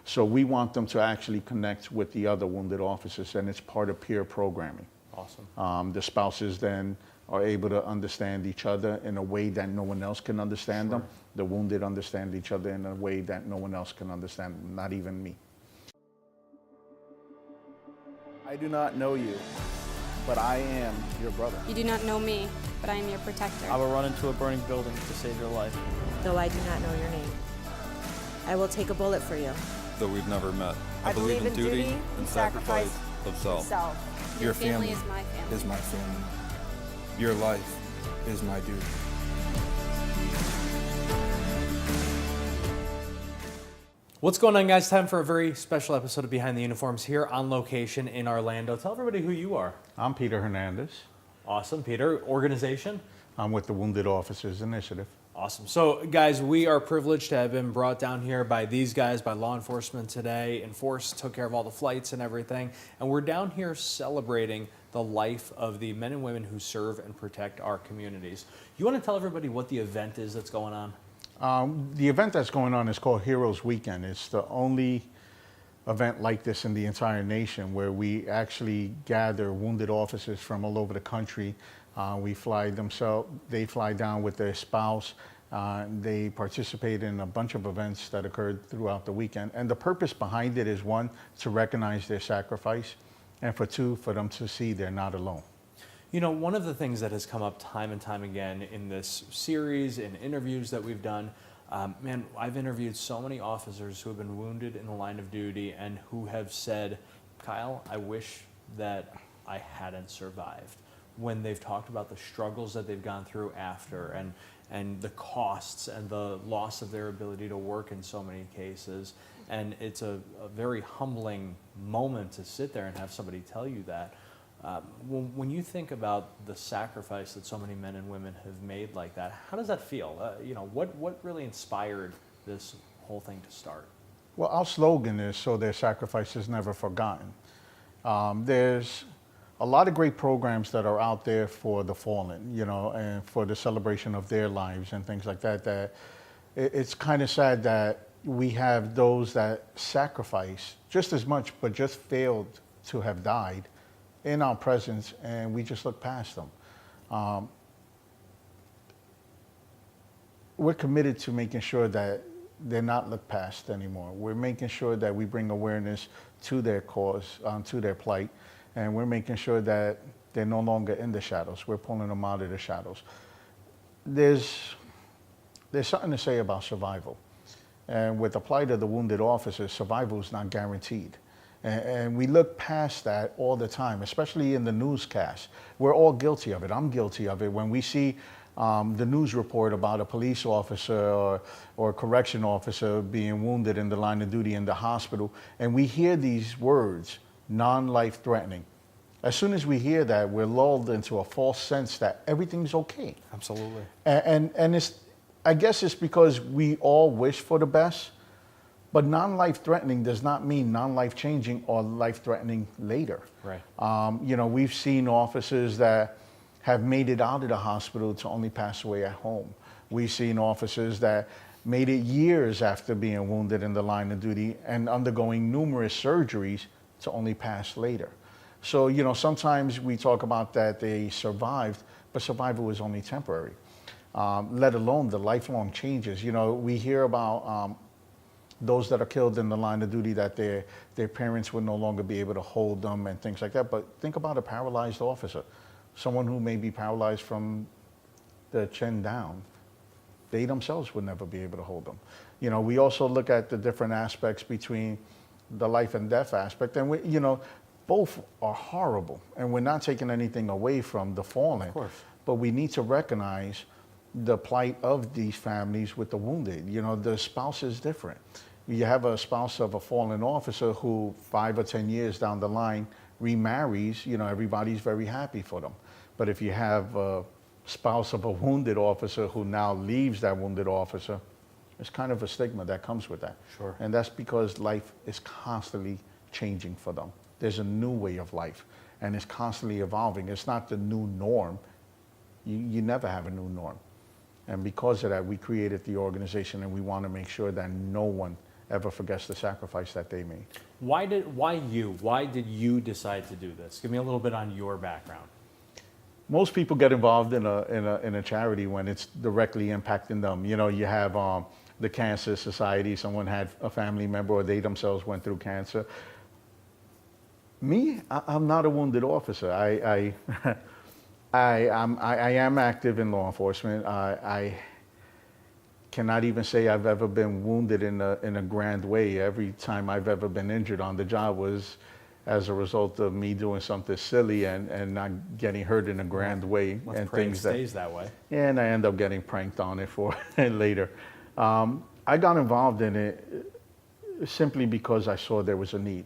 So we want them to actually connect with the other wounded officers, and it's part of peer programming. Awesome. The spouses then are able to understand each other in a way that no one else can understand them. The wounded understand each other in a way that no one else can understand them, not even me. I do not know you, but I am your brother. You do not know me, but I am your protector. I will run into a burning building to save your life. Though I do not know your name, I will take a bullet for you. Though we've never met, I believe in duty and sacrifice of self. Your family is my family. Is my family. Your life is my duty. What's going on, guys? Time for a very special episode of Behind the Uniforms here on location in Orlando. Tell everybody who you are. I'm Peter Hernandez. Awesome. Peter, organization? I'm with the Wounded Officers Initiative. Awesome. So, guys, we are privileged to have been brought down here by these guys, by law enforcement today. INFORCE took care of all the flights and everything. And we're down here celebrating the life of the men and women who serve and protect our communities. You want to tell everybody what the event is that's going on? The event that's going on is called Heroes Weekend. It's the only event like this in the entire nation where we actually gather wounded officers from all over the country. They fly down with their spouse. They participate in a bunch of events that occurred throughout the weekend. And the purpose behind it is, one, to recognize their sacrifice, and for two, for them to see they're not alone. You know, one of the things that has come up time and time again in this series, in interviews that we've done, man, I've interviewed so many officers who have been wounded in the line of duty and who have said, Kyle, I wish that I hadn't survived. When they've talked about the struggles that they've gone through after and the costs and the loss of their ability to work in so many cases. And it's a very humbling moment to sit there and have somebody tell you that. When you think about the sacrifice that so many men and women have made like that, how does that feel? You know, what really inspired this whole thing to start? Well, our slogan is, so their sacrifice is never forgotten. There's a lot of great programs that are out there for the fallen, you know, and for the celebration of their lives and things like that. That it's kind of sad that we have those that sacrifice just as much, but just failed to have died in our presence, and we just look past them. We're committed to making sure that they're not looked past anymore. We're making sure that we bring awareness to their cause, to their plight, and we're making sure that they're no longer in the shadows. We're pulling them out of the shadows. There's something to say about survival. And with the plight of the wounded officers, survival is not guaranteed. And we look past that all the time, especially in the newscast. We're all guilty of it. I'm guilty of it. When we see the news report about a police officer or a correction officer being wounded in the line of duty in the hospital, and we hear these words, non-life threatening. As soon as we hear that, we're lulled into a false sense that everything's okay. Absolutely. And I guess it's because we all wish for the best. But non-life threatening does not mean non-life changing or life threatening later. Right. You know, we've seen officers that have made it out of the hospital to only pass away at home. We've seen officers that made it years after being wounded in the line of duty and undergoing numerous surgeries to only pass later. So, you know, sometimes we talk about that they survived, but survival is only temporary, let alone the lifelong changes. You know, we hear about those that are killed in the line of duty, that their parents would no longer be able to hold them and things like that. But think about a paralyzed officer, someone who may be paralyzed from the chin down. They themselves would never be able to hold them. You know, we also look at the different aspects between the life and death aspect, and we, you know, both are horrible, and we're not taking anything away from the fallen. Of course. But we need to recognize the plight of these families with the wounded. You know, the spouse is different. You have a spouse of a fallen officer who 5 or 10 years down the line remarries, you know, everybody's very happy for them. But if you have a spouse of a wounded officer who now leaves that wounded officer, it's kind of a stigma that comes with that. Sure. And that's because life is constantly changing for them. There's a new way of life, and it's constantly evolving. It's not the new norm. You never have a new norm. And because of that, we created the organization, and we want to make sure that no one ever forgets the sacrifice that they made. Why did you decide to do this? Give me a little bit on your background. Most people get involved in a charity when it's directly impacting them. You know, you have the Cancer Society. Someone had a family member or they themselves went through cancer. Me, I'm not a wounded officer. I am active in law enforcement. I cannot even say I've ever been wounded in a grand way. Every time I've ever been injured on the job was as a result of me doing something silly and not getting hurt in a grand way. Let's and pray things it stays that way. Yeah, and I end up getting pranked on it for later. I got involved in it simply because I saw there was a need.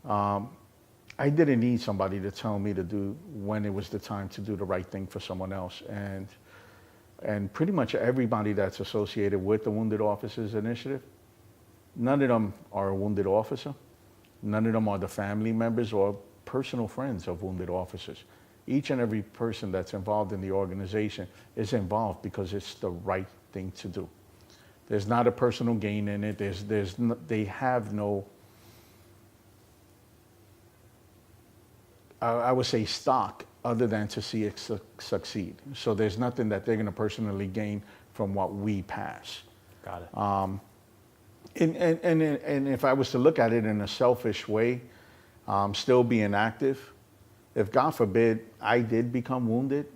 I didn't need somebody to tell me to do when it was the time to do the right thing for someone else. And pretty much everybody that's associated with the Wounded Officers Initiative, none of them are a wounded officer. None of them are the family members or personal friends of wounded officers. Each and every person that's involved in the organization is involved because it's the right thing to do. There's not a personal gain in it. They have no, I would say, stock other than to see it succeed. So there's nothing that they're going to personally gain from what we pass. Got it. And if I was to look at it in a selfish way, still being active, if God forbid I did become wounded,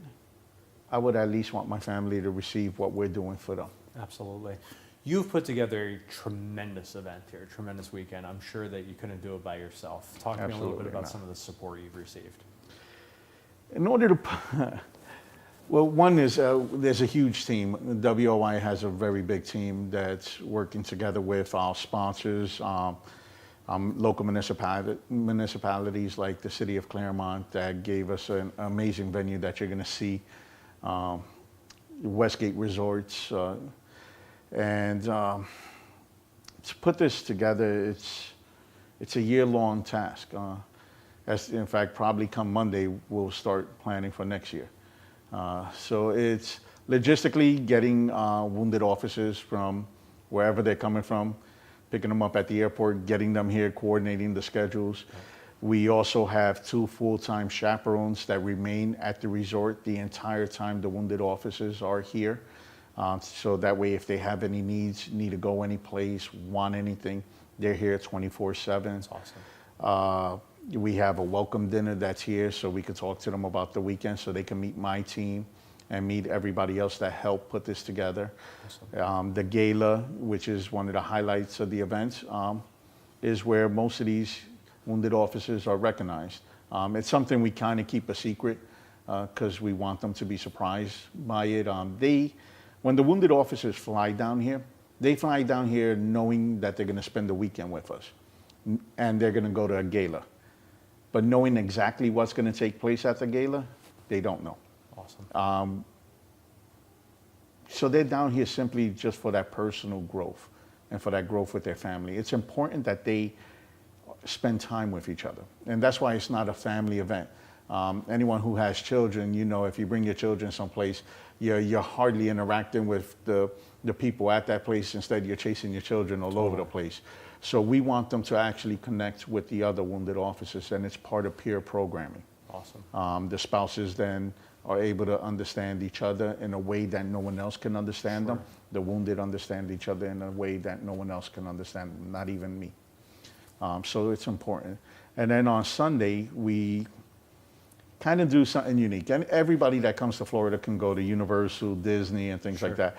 I would at least want my family to receive what we're doing for them. Absolutely. You've put together a tremendous event here, a tremendous weekend. I'm sure that you couldn't do it by yourself. Talk to me a little bit about some of the support you've received. In order to, well, one is there's a huge team. WOI has a very big team that's working together with our sponsors, local municipalities like the city of Claremont that gave us an amazing venue that you're going to see, Westgate Resorts. And to put this together, it's a year-long task. As in fact, probably come Monday, we'll start planning for next year. So it's logistically getting wounded officers from wherever they're coming from, picking them up at the airport, getting them here, coordinating the schedules. We also have 2 full-time chaperones that remain at the resort the entire time the wounded officers are here. So that way, if they have any needs, need to go any place, want anything, they're here 24/7. That's awesome. We have a welcome dinner that's here so we can talk to them about the weekend so they can meet my team and meet everybody else that helped put this together. Awesome. The gala, which is one of the highlights of the event, is where most of these wounded officers are recognized. It's something we kind of keep a secret because we want them to be surprised by it. When the wounded officers fly down here, they fly down here knowing that they're going to spend the weekend with us and they're going to go to a gala. But knowing exactly what's going to take place at the gala, they don't know. Awesome. So they're down here simply just for that personal growth and for that growth with their family. It's important that they spend time with each other. And that's why it's not a family event. Anyone who has children, you know, if you bring your children someplace, you're hardly interacting with the people at that place. Instead, you're chasing your children all over the place. So we want them to actually connect with the other wounded officers, and it's part of peer programming. Awesome. The spouses then are able to understand each other in a way that no one else can understand them. The wounded understand each other in a way that no one else can understand them, not even me. So it's important. And then on Sunday, we kind of do something unique. And everybody that comes to Florida can go to Universal, Disney, and things like that.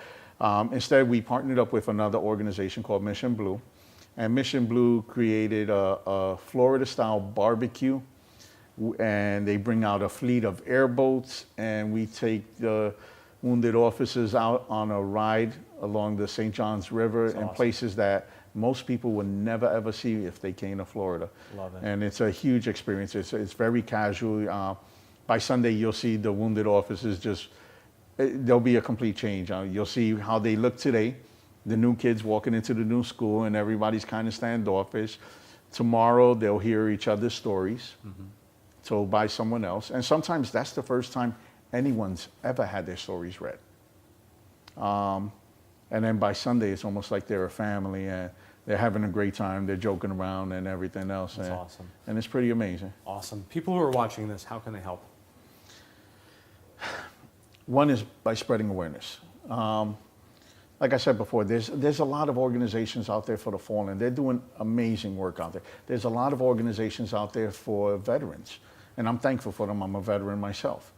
Instead, we partnered up with another organization called Mission Blue. And Mission Blue created a Florida-style barbecue. And they bring out a fleet of airboats, and we take the wounded officers out on a ride along the St. Johns River in places that most people would never ever see if they came to Florida. Love it. And it's a huge experience. It's very casual. By Sunday, you'll see the wounded officers there'll be a complete change. You'll see how they look today, the new kids walking into the new school, and everybody's kind of standoffish. Tomorrow, they'll hear each other's stories. Told by someone else. And sometimes that's the first time anyone's ever had their stories read. And then by Sunday, it's almost like they're a family. And they're having a great time. They're joking around and everything else. That's and, awesome. And it's pretty amazing. Awesome. People who are watching this, how can they help? One is by spreading awareness. Like I said before, there's a lot of organizations out there for the fallen. They're doing amazing work out there. There's a lot of organizations out there for veterans, and I'm thankful for them. I'm a veteran myself.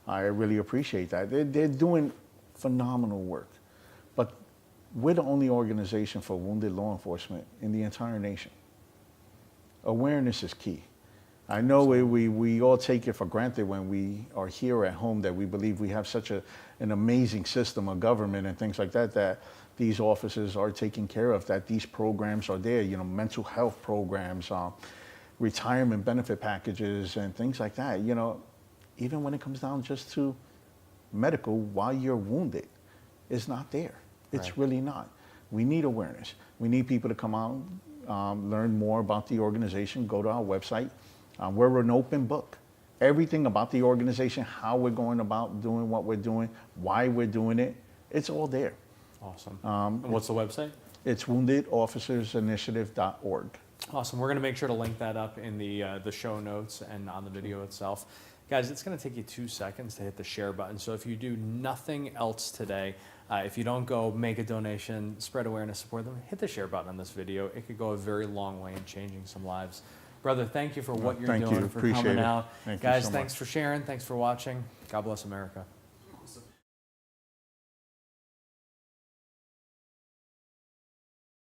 I really appreciate that. They're doing phenomenal work. But we're the only organization for wounded law enforcement in the entire nation. Awareness is key. I know we all take it for granted when we are here at home that we believe we have such an amazing system of government and things like that, that these officers are taken care of, that these programs are there, you know, mental health programs, retirement benefit packages and things like that. You know, even when it comes down just to medical while you're wounded, it's not there. It's really not. We need awareness. We need people to come out, learn more about the organization, go to our website. We're an open book. Everything about the organization, how we're going about doing what we're doing, why we're doing it, it's all there. Awesome. And what's the website? It's woundedofficersinitiative.org. Awesome. We're going to make sure to link that up in the show notes and on the video itself. Guys, it's going to take you 2 seconds to hit the share button. So if you do nothing else today, if you don't go make a donation, spread awareness, support them, hit the share button on this video. It could go a very long way in changing some lives. Brother, thank you for what you're doing, for Appreciate coming it. out. Thank you Guys, so thanks much. for sharing. Thanks for watching. God bless America.